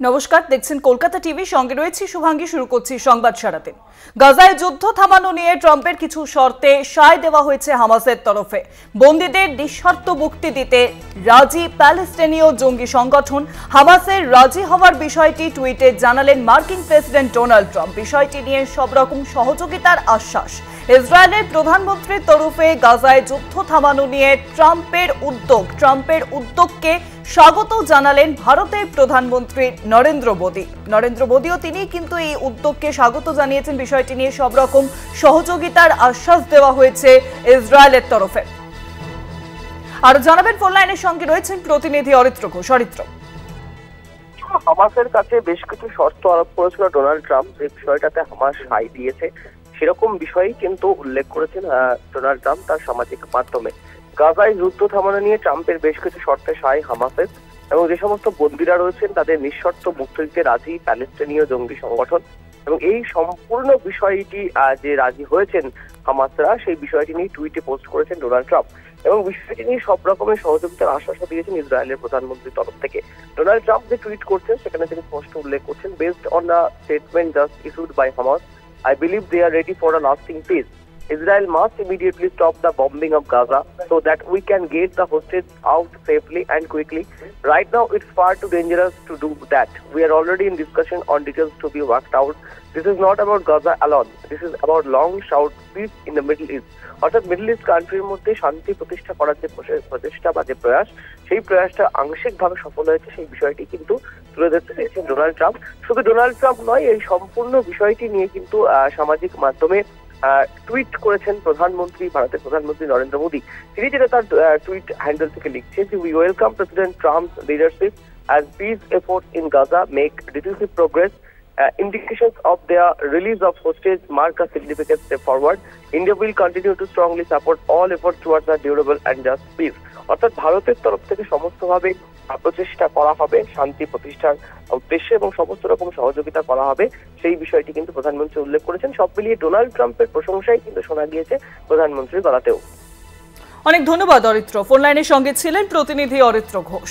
নমস্কার, দেখছেন কলকাতা টিভি। সঙ্গে রয়েছে শুভাঙ্গী। শুরু করছি সংবাদ সারাদিন। গাজায় যুদ্ধ থামানো নিয়ে ট্রাম্পের কিছু শর্তে সায় দেওয়া হয়েছে হামাসের তরফে। বন্দীদের নিঃশর্ত মুক্তি দিতে রাজি প্যালেস্টিনীয় জঙ্গি সংগঠন হামাসের রাজি হওয়ার বিষয়টি টুইটে জানালেন মার্কিন প্রেসিডেন্ট ডোনাল্ড ট্রাম্প। বিষয়টি নিয়ে সব রকম সহযোগিতার আশ্বাস। ইসরায়েলের প্রধানমন্ত্রীর তরফে গাজায় যুদ্ধ থামানো নিয়ে ট্রাম্পের উদ্যোগকে স্বাগত জানালেন ভারতের প্রধানমন্ত্রী নরেন্দ্র মোদীও তিনি কিন্তু এই উদ্যোগকে স্বাগত জানিয়েছেন। বিষয়টি নিয়ে সব রকম সহযোগিতার আশ্বাস দেওয়া হয়েছে ইসরায়েলের তরফে। আর জানাবেন ফোন লাইনের সঙ্গে রয়েছেন প্রতিনিধি অরিত্র ঘোষ। অরিত্র, হামাসের কাছে বেশ কিছু শর্ত আরোপ করেছিল ডোনাল্ড ট্রাম্প, যে বিষয়টাতে হামাস সায় দিয়েছে সেরকম বিষয়ই কিন্তু উল্লেখ করেছেন ডোনাল্ড ট্রাম্প তার সামাজিক মাধ্যমে। গাজায় যুদ্ধ থামানো নিয়ে ট্রাম্পের বেশ কিছু শর্তে সায় হামাসের, এবং যে সমস্ত বন্দীরা রয়েছেন তাদের নিঃশর্ত মুক্তি দিতে রাজি প্যালেস্টিনীয় জঙ্গি সংগঠন, এবং এই সম্পূর্ণ বিষয়টি যে রাজি হয়েছেন হামাসরা, সেই বিষয়টি নিয়ে টুইটে পোস্ট করেছেন ডোনাল্ড ট্রাম্প, এবং বিষয়টি নিয়ে সব রকমের সহযোগিতার আশ্বাসও দিয়েছেন ইসরায়েলের প্রধানমন্ত্রীর তরফ থেকে। ডোনাল্ড ট্রাম্প যে টুইট করছেন সেখানে তিনি স্পষ্ট উল্লেখ করছেন, based on the statement just issued by Hamas, I believe they are ready for a lasting peace. Israel must immediately stop the bombing of Gaza so that we can get the hostages out safely and quickly. Right now, it's far too dangerous to do that. We are already in discussion on details to be worked out. This is not about Gaza alone. This is about long shout peace in the Middle East. অর্থাৎ middle east কান্ট্রির মধ্যে শান্তি প্রতিষ্ঠা করার যে প্রচেষ্টা বা যে প্রয়াস, সেই প্রয়াসটা আংশিকভাবে সফল হয়েছে, সেই বিষয়টি কিন্তু তুলে ধরতে চেয়েছেন ডোনাল্ড ট্রাম্প। শুধু ডোনাল্ড ট্রাম্প নয়, এই সম্পূর্ণ বিষয়টি নিয়ে কিন্তু সামাজিক মাধ্যমে টুইট করেছেন ভারতের প্রধানমন্ত্রী নরেন্দ্র মোদী। তিনি যেটা তার টুইট হ্যান্ডেল থেকে লিখছেন যে, we welcome president Trump's leadership as peace efforts in Gaza make decisive progress. Indications of their release of hostages mark a significant step forward. India will continue to strongly support all efforts towards a durable and just peace. অর্থাৎ ভারতের তরফ থেকে সমস্তভাবে প্রচেষ্টা করা হবে শান্তি প্রতিষ্ঠার উদ্দেশ্যে, এবং সমস্ত রকম সহযোগিতা করা হবে, সেই বিষয়টি কিন্তু প্রধানমন্ত্রী উল্লেখ করেছেন। সব মিলিয়ে ডোনাল্ড ট্রাম্পের প্রশংসাই কিন্তু শোনা গিয়েছে প্রধানমন্ত্রীর গলাতেও। অনেক ধন্যবাদ অরিত্র। ফোন লাইনের সঙ্গে ছিলেন প্রতিনিধি অরিত্র ঘোষ।